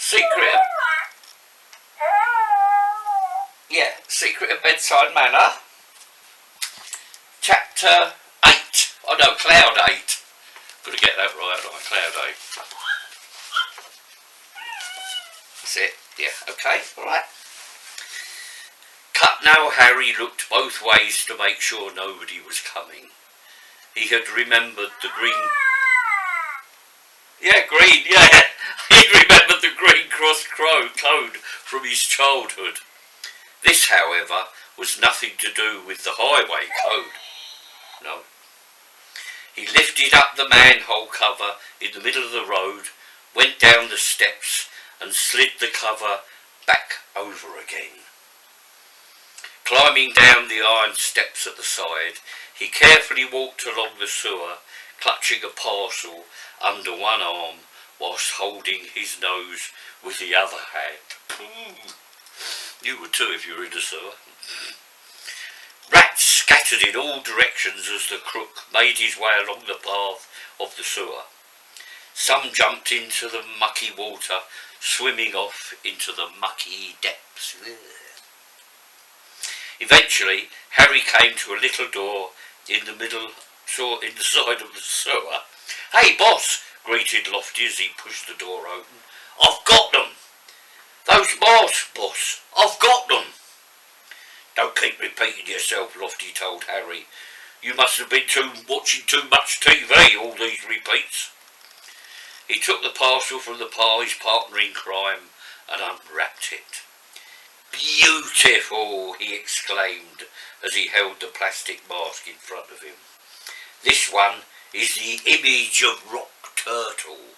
Secret. Yeah, Secret of Bedside Manor. Chapter 8. Oh no, Cloud 8. Gotta get that right, Cloud 8. That's it. Yeah, okay, alright. Cut now, Harry looked both ways to make sure nobody was coming. He had remembered the green... Yeah, green, yeah. He'd remembered the Green Cross code from his childhood. This, however, was nothing to do with the highway code. No. He lifted up the manhole cover in the middle of the road, went down the steps and slid the cover back over again. Climbing down the iron steps at the side, he carefully walked along the sewer, clutching a parcel under one arm whilst holding his nose with the other hand. You would too if you were in the sewer. Rats scattered in all directions as the crook made his way along the path of the sewer. Some jumped into the mucky water, swimming off into the mucky depths. Eventually, Harry came to a little door in the side of the sewer. "Hey, boss," greeted Lofty as he pushed the door open. "I've got them! Those masks, boss! I've got them!" "Don't keep repeating yourself," Lofty told Harry. "You must have been watching too much TV, all these repeats." He took the parcel from his partner in crime and unwrapped it. "Beautiful!" he exclaimed as he held the plastic mask in front of him. "This one is the image of Rock Turtle."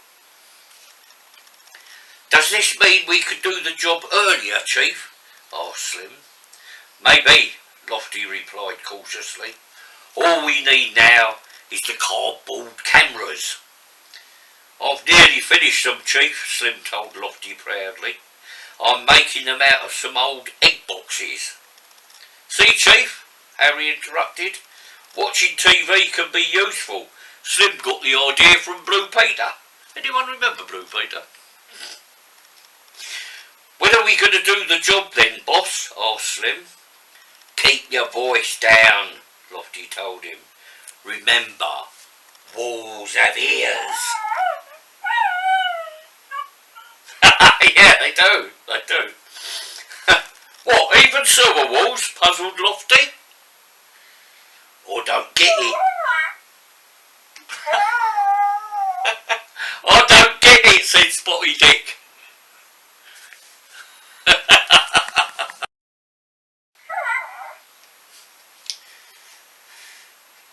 "Does this mean we could do the job earlier, Chief?" asked Slim. "Maybe," Lofty replied cautiously. "All we need now is the cardboard cameras." "I've nearly finished them, Chief," Slim told Lofty proudly. "I'm making them out of some old egg boxes." "See, Chief," Harry interrupted, "watching TV can be useful. Slim got the idea from Blue Peter." Anyone remember Blue Peter? "When are we going to do the job then, boss?" asked Slim. "Keep your voice down," Lofty told him. "Remember, walls have ears." Yeah, they do. "What, even sewer walls?" puzzled Lofty. "Or don't get it." "I don't get it," said Spotty Dick.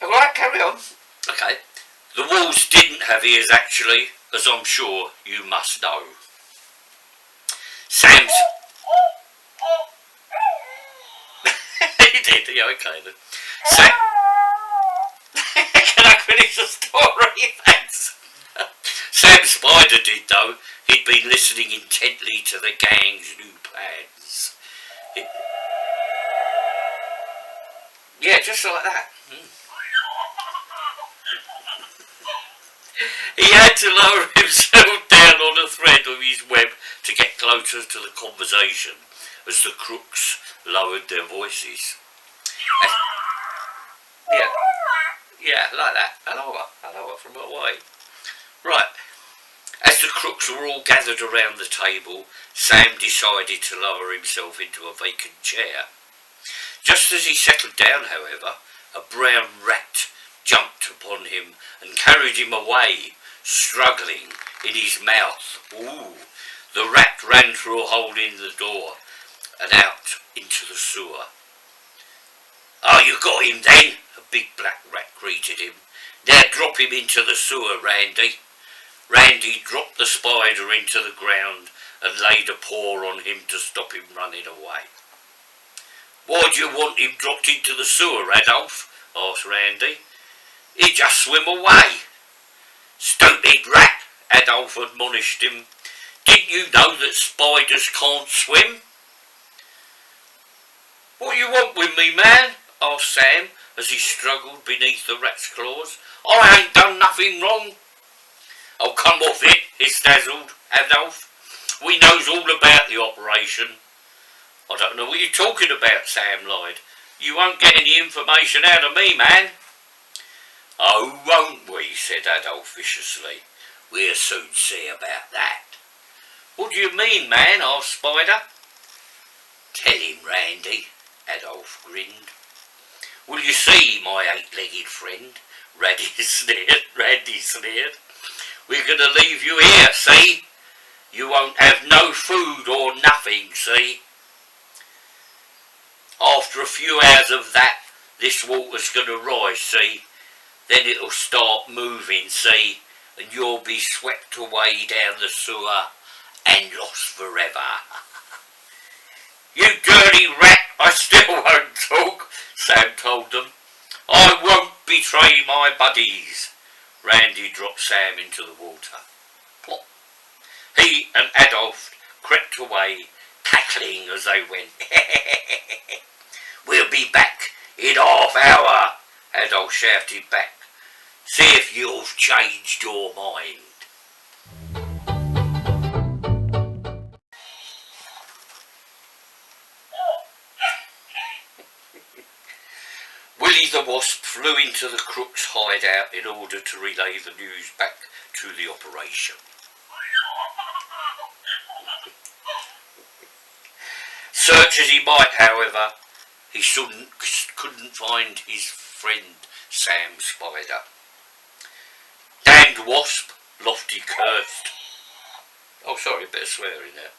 Alright, carry on. Okay. The walls didn't have ears actually, as I'm sure you must know. Sam's... He did, yeah, okay then. Can I finish the story? Thanks. Sam Spider did though. He'd been listening intently to the gang's new plans. Yeah, just like that. He had to lower himself down on a thread of his web to get closer to the conversation as the crooks lowered their voices. Yeah, like that. Hello, from away. Right. As the crooks were all gathered around the table, Sam decided to lower himself into a vacant chair. Just as he settled down, however, a brown rat jumped upon him and carried him away, struggling in his mouth. Ooh! The rat ran through a hole in the door and out into the sewer. "Oh, you got him then?" a big black rat greeted him. "Now drop him into the sewer, Randy." Randy dropped the spider into the ground and laid a paw on him to stop him running away. "Why do you want him dropped into the sewer, Adolf?" asked Randy. "He'd just swim away." "Stupid rat," Adolf admonished him. "Didn't you know that spiders can't swim?" "What you want with me, man?" asked Sam as he struggled beneath the rat's claws. "I ain't done nothing wrong." "Oh, come off it," hissed Adolf. We knows all about the operation. I don't know what you're talking about, Sam lied. You won't get any information out of me, man. Oh, won't we, said Adolf viciously. We'll soon see about that. What do you mean, man, asked Spider. Tell him, Randy, Adolf grinned. Will you see, my eight-legged friend? Randy sneered. We're going to leave you here, see? You won't have no food or nothing, see? After a few hours of that, this water's going to rise, see? Then it'll start moving, see? And you'll be swept away down the sewer and lost forever. You dirty rat, I still won't talk, Sam told them. I won't betray my buddies. Randy dropped Sam into the water. Plop. He and Adolf crept away, cackling as they went. We'll be back in half hour, Adolf shouted back. See if you've changed your mind. Willie the Wasp flew into the Crook's hideout in order to relay the news back to the operation. Search as he might, however, he couldn't find his friend Sam Spider. Damned wasp, Lofty cursed. Oh, sorry, a bit of swearing there.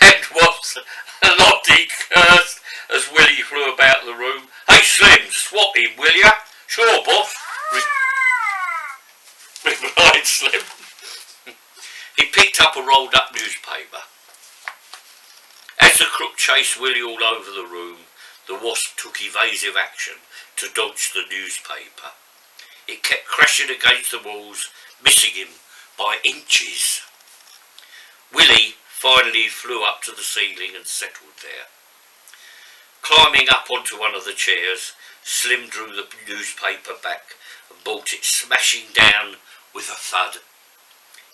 Damned wasp, Lofty cursed as Willie flew about the room. Hey, Slim, swat him, will ya? Sure, boss, replied Slim. He picked up a rolled-up newspaper. As the Crook chased Willie all over the room, the wasp took evasive action to dodge the newspaper. It kept crashing against the walls, missing him by inches. Willie finally flew up to the ceiling and settled there. Climbing up onto one of the chairs, Slim drew the newspaper back and brought it smashing down with a thud.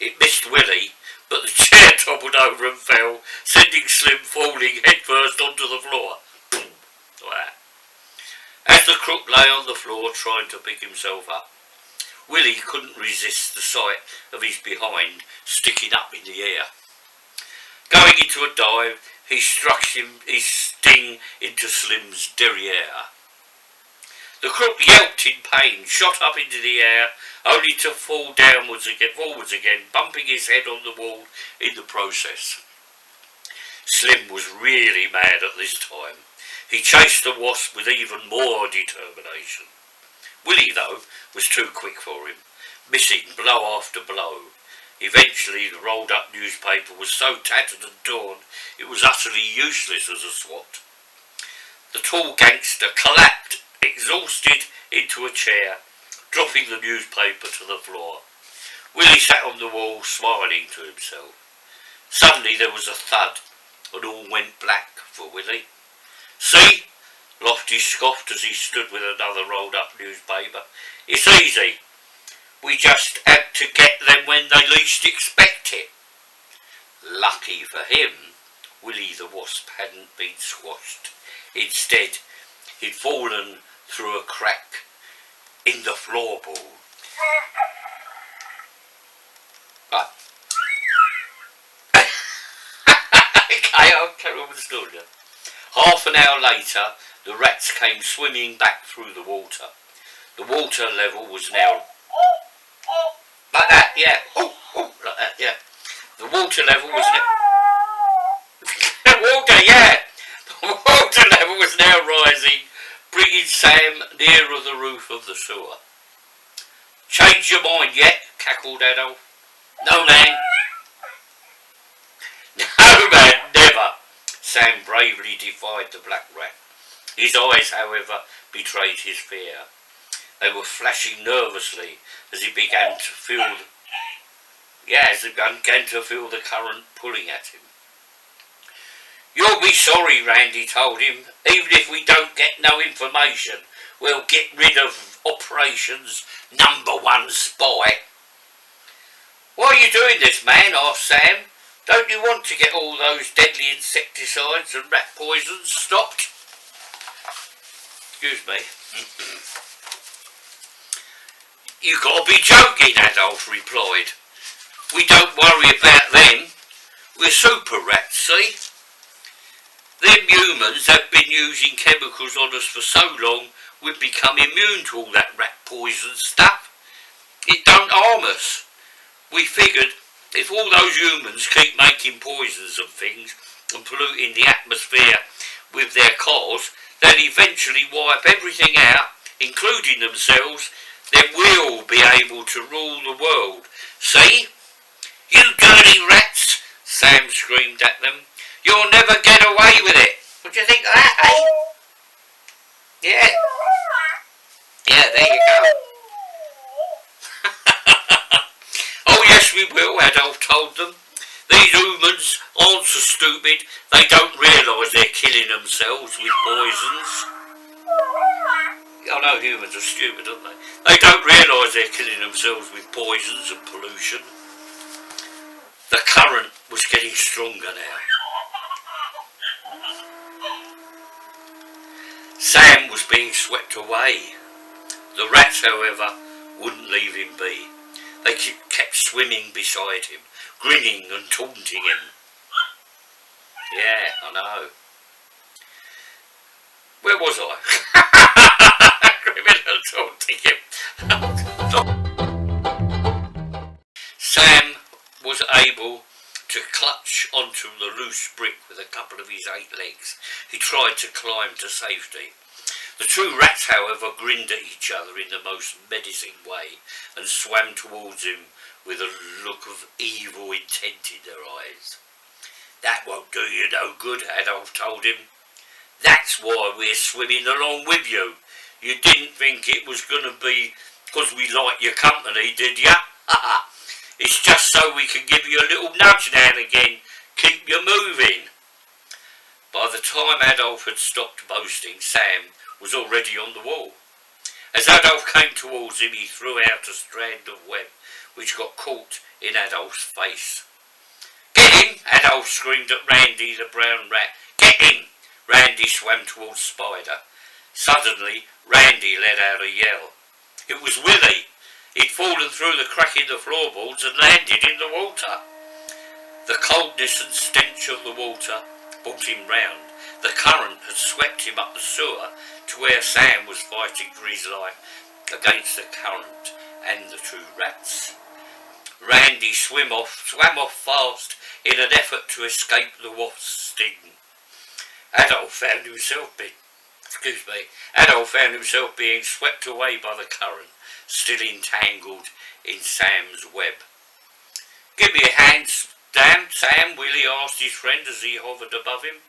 It missed Willie, but the chair toppled over and fell, sending Slim falling headfirst onto the floor. Boom! As the Crook lay on the floor trying to pick himself up, Willie couldn't resist the sight of his behind sticking up in the air. Going into a dive, he struck his sting into Slim's derriere. The Crook yelped in pain, shot up into the air, only to fall forwards again, bumping his head on the wall in the process. Slim was really mad at this time. He chased the wasp with even more determination. Willie, though, was too quick for him, missing blow after blow. Eventually the rolled-up newspaper was so tattered and torn it was utterly useless as a swat. The tall gangster collapsed, exhausted, into a chair, dropping the newspaper to the floor. Willie sat on the wall, smiling to himself. Suddenly there was a thud, and all went black for Willie. See? Lofty scoffed as he stood with another rolled-up newspaper. It's easy. We just had to get them when they least expect it. Lucky for him, Willie the Wasp hadn't been squashed. Instead, he'd fallen through a crack in the floorboard. Okay, I'll carry on with the story now. Half an hour later, the rats came swimming back through the water. The water level was now... Like that, yeah. Like that, yeah. The water level was now... The water level was now rising, bringing Sam nearer the roof of the sewer. Change your mind yet? Cackled Adolf. No, man. No, man, never. Sam bravely defied the black rat. His eyes, however, betrayed his fear. They were flashing nervously as he began to feel the current pulling at him. You'll be sorry, Randy told him. Even if we don't get no information, we'll get rid of Operation's #1 spy. Why are you doing this, man? Asked Sam. Don't you want to get all those deadly insecticides and rat poisons stopped? Excuse me. You gotta be joking, Adolf replied. We don't worry about them. We're super rats, see? Them humans have been using chemicals on us for so long we've become immune to all that rat poison stuff. It don't harm us. We figured if all those humans keep making poisons and things and polluting the atmosphere with their cars, they'll eventually wipe everything out, including themselves, then we'll be able to rule the world. See? You dirty rats, Sam screamed at them. You'll never get away with it. What do you think of that, eh? Yeah. Yeah, there you go. Oh yes, we will, Adolf told them. These humans aren't so stupid. They don't realise they're killing themselves with poisons. I know humans are stupid, aren't they? They don't realise they're killing themselves with poisons and pollution. The current was getting stronger now. Sam was being swept away. The rats, however, wouldn't leave him be. They kept swimming beside him, grinning and taunting him. Yeah, I know. Where was I? Grinning and taunting him. Sam was able to clutch onto the loose brick with a couple of his 8 legs. He tried to climb to safety. The two rats, however, grinned at each other in the most menacing way and swam towards him with a look of evil intent in their eyes. That won't do you no good, Adolf told him. That's why we're swimming along with you. You didn't think it was going to be because we like your company, did ya? It's just so we can give you a little nudge now and again, keep you moving. By the time Adolf had stopped boasting, Sam was already on the wall. As Adolf came towards him, he threw out a strand of web, which got caught in Adolf's face. Get him! Adolf screamed at Randy the brown rat. Get him! Randy swam towards Spider. Suddenly, Randy let out a yell. It was Willie. He'd fallen through the crack in the floorboards and landed in the water. The coldness and stench of the water brought him round. The current had swept him up the sewer to where Sam was fighting for his life against the current and the two rats. Randy swam off fast in an effort to escape the wasp's sting. Adolf found himself being swept away by the current, still entangled in Sam's web. Give me a hand, Sam, Willie asked his friend as he hovered above him.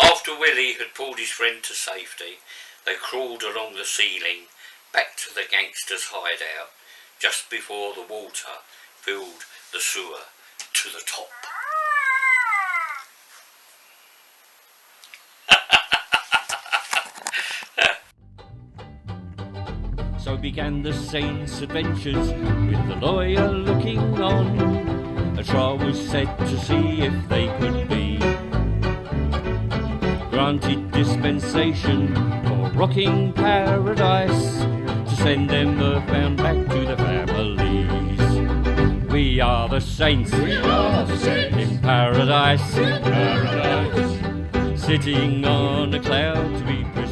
After Willie had pulled his friend to safety, they crawled along the ceiling back to the gangster's hideout just before the water filled the sewer to the top. So began the saint's adventures, with the lawyer looking on. A trial was set to see if they could be granted dispensation for rocking paradise, to send them earthbound back to the families. We are the saints, in paradise, sitting on a cloud to be preserved.